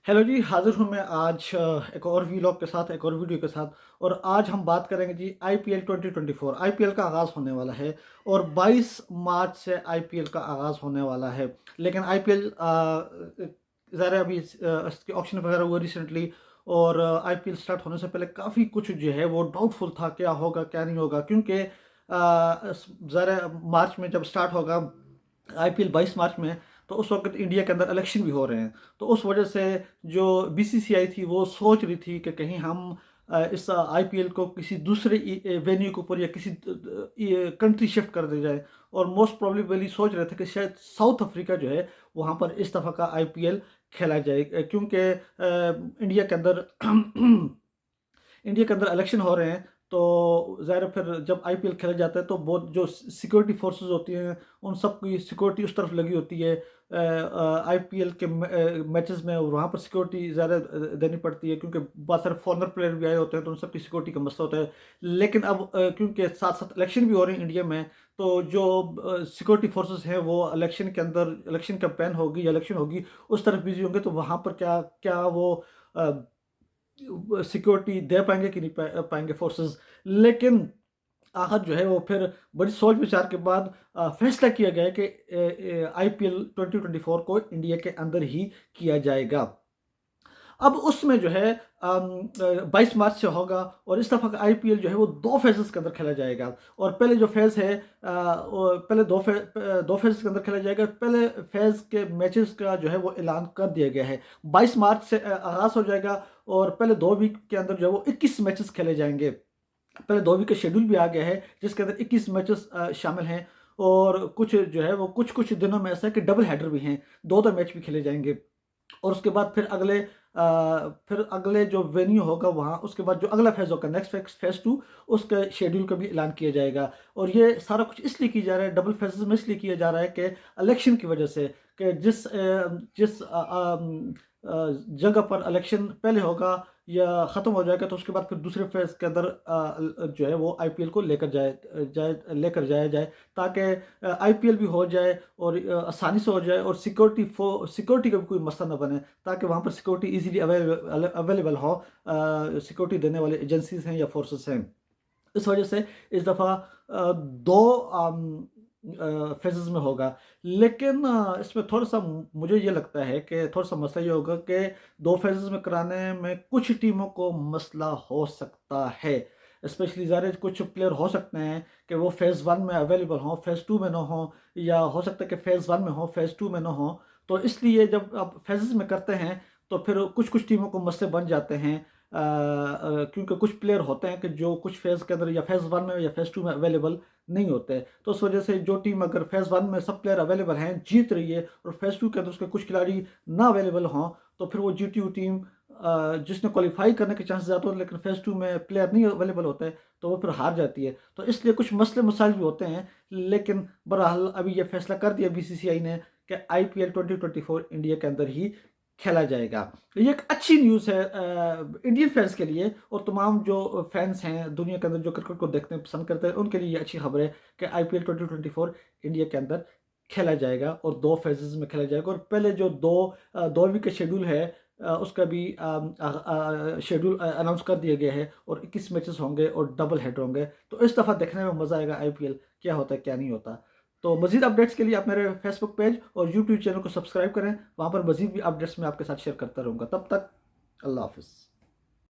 Hello जी, हाज़िर हूँ मैं आज एक और वीलॉग के साथ, एक और वीडियो के साथ। और आज हम बात करेंगे जी आईपीएल 2024। आईपीएल का आगाज़ होने वाला है और 22 मार्च से आईपीएल का आगाज़ होने वाला है। लेकिन आईपीएल ज़रा अभी इसके ऑक्शन वगैरह हुए रिसेंटली, और आईपीएल स्टार्ट होने से पहले काफ़ी कुछ जो है वो डाउटफुल था, क्या होगा, क्या नहीं होगा। क्योंकि ज़रा मार्च में जब स्टार्ट होगा आईपीएल 22 मार्च में, तो उस वक़्त इंडिया के अंदर इलेक्शन भी हो रहे हैं। तो उस वजह से जो बीसीसीआई थी वो सोच रही थी कि कहीं हम इस आईपीएल को किसी दूसरे वेन्यू के ऊपर या किसी कंट्री शिफ्ट कर दी जाए। और मोस्ट प्रोबेबली सोच रहे थे कि शायद साउथ अफ्रीका जो है वहाँ पर इस दफ़ा का आईपीएल खेला जाए, क्योंकि इंडिया के अंदर इंडिया के अंदर इलेक्शन हो रहे हैं। तो ज़ाहिर है फिर जब आईपीएल खेला जाता है तो बहुत जो सिक्योरिटी फोर्सेस होती हैं उन सब की सिक्योरिटी उस तरफ लगी होती है। आईपीएल के मैचेस में वहाँ पर सिक्योरिटी ज़्यादा देनी पड़ती है, क्योंकि बहुत सारे फॉरेनर प्लेयर भी आए होते हैं, तो उन सब की सिक्योरिटी का मसला होता है। लेकिन अब क्योंकि साथ साथ इलेक्शन भी हो रहे हैं इंडिया में, तो जो सिक्योरिटी फोर्सेस हैं वो इलेक्शन के अंदर इलेक्शन कैंपेन होगी या इलेक्शन होगी उस तरफ बिजी होंगे। तो वहाँ पर क्या क्या वो सिक्योरिटी दे पाएंगे कि नहीं पाएंगे फोर्सेस। लेकिन आखिर जो है वो फिर बड़ी सोच विचार के बाद फैसला किया गया कि आईपीएल 2024 को इंडिया के अंदर ही किया जाएगा। अब उसमें जो है 22 मार्च से होगा, और इस दफ़ा का आईपीएल जो है वो दो फेजेस के अंदर खेला जाएगा। और पहले जो फेज़ है पहले दो फेजेस के अंदर खेला जाएगा। पहले फेज़ के मैचेस का जो है वो ऐलान कर दिया गया है। 22 मार्च से आगाज़ हो जाएगा, और पहले 2 वीक के अंदर जो है वो 21 मैचेस खेले जाएंगे। पहले 2 वीक का शेड्यूल भी आ गया है जिसके अंदर 21 मैचेस शामिल हैं। और कुछ जो है वो कुछ कुछ दिनों में ऐसा है कि डबल हेडर भी हैं, दो दो मैच भी खेले जाएंगे। और उसके बाद फिर अगले जो वेन्यू होगा वहाँ, उसके बाद जो अगला फेज़ होगा नेक्स्ट फेज़ 2, उसका शेड्यूल का भी ऐलान किया जाएगा। और ये सारा कुछ इसलिए किया जा रहा है, डबल फेज़ेस में इसलिए किया जा रहा है कि इलेक्शन की वजह से, कि जिस जगह पर इलेक्शन पहले होगा या ख़त्म हो जाएगा, तो उसके बाद फिर दूसरे फेज़ के अंदर जो है वो आईपीएल को लेकर जाया जाए, ताकि आईपीएल भी हो जाए और आसानी से हो जाए, और सिक्योरिटी का भी कोई मसला ना बने, ताकि वहाँ पर सिक्योरिटी ईज़िली अवेलेबल हो, सिक्योरिटी देने वाले एजेंसीज़ हैं या फोर्सेस हैं। इस वजह से इस दफ़ा 2 फेजेज़ में होगा। लेकिन इसमें थोड़ा-सा मुझे ये लगता है कि थोड़ा-सा मसला ये होगा कि 2 फेजेज़ में कराने में कुछ टीमों को मसला हो सकता है। स्पेशली ज़ाहिर है कुछ प्लेयर हो सकते हैं कि वो फेज़ 1 में अवेलेबल हों, फेज़ 2 में ना हों, या हो सकता है कि फेज़ 1 में हों, फेज़ 2 में ना हों। तो इसलिए जब आप फेजेज़ में करते हैं तो फिर कुछ-कुछ टीमों को मसले बन जाते हैं। क्योंकि कुछ प्लेयर होते हैं कि जो कुछ फेज़ के अंदर या फेज़ 1 में या फेज़ 2 में अवेलेबल नहीं होते। तो उस वजह से जो टीम अगर फेज़ 1 में सब प्लेयर अवेलेबल हैं, जीत रही है, और फेज़ 2 के अंदर उसके कुछ खिलाड़ी ना अवेलेबल हों, तो फिर वो जीती हुई टीम जिसने क्वालीफाई करने के चांसेस ज़्यादा होते हैं, लेकिन फेज़ 2 में प्लेयर नहीं अवेलेबल होता है, तो वो फिर हार जाती है। तो इसलिए कुछ मसले मसाइल भी होते हैं। लेकिन बहरहाल अभी ये फैसला कर दिया बीसीसीआई ने कि आईपीएल 2024 इंडिया के अंदर ही खेला जाएगा। तो ये एक अच्छी न्यूज़ है इंडियन फैंस के लिए, और तमाम जो फैंस हैं दुनिया के अंदर जो क्रिकेट को देखना पसंद करते हैं, उनके लिए ये अच्छी खबर है कि आईपीएल 2024 इंडिया के अंदर खेला जाएगा, और 2 फेजेज़ में खेला जाएगा। और पहले जो 2 वीक का शेड्यूल है उसका भी शेड्यूल अनाउंस कर दिया गया है, और 21 मैचेस होंगे और डबल हेडर होंगे। तो इस दफ़ा देखने में मज़ा आएगा आईपीएल, क्या होता है क्या नहीं होता। तो मज़ीद अपडेट्स के लिए आप मेरे फेसबुक पेज और यूट्यूब चैनल को सब्सक्राइब करें। वहाँ पर मज़ीद भी अपडेट्स मैं आपके साथ शेयर करता रहूँगा। तब तक अल्लाह हाफ़िज़।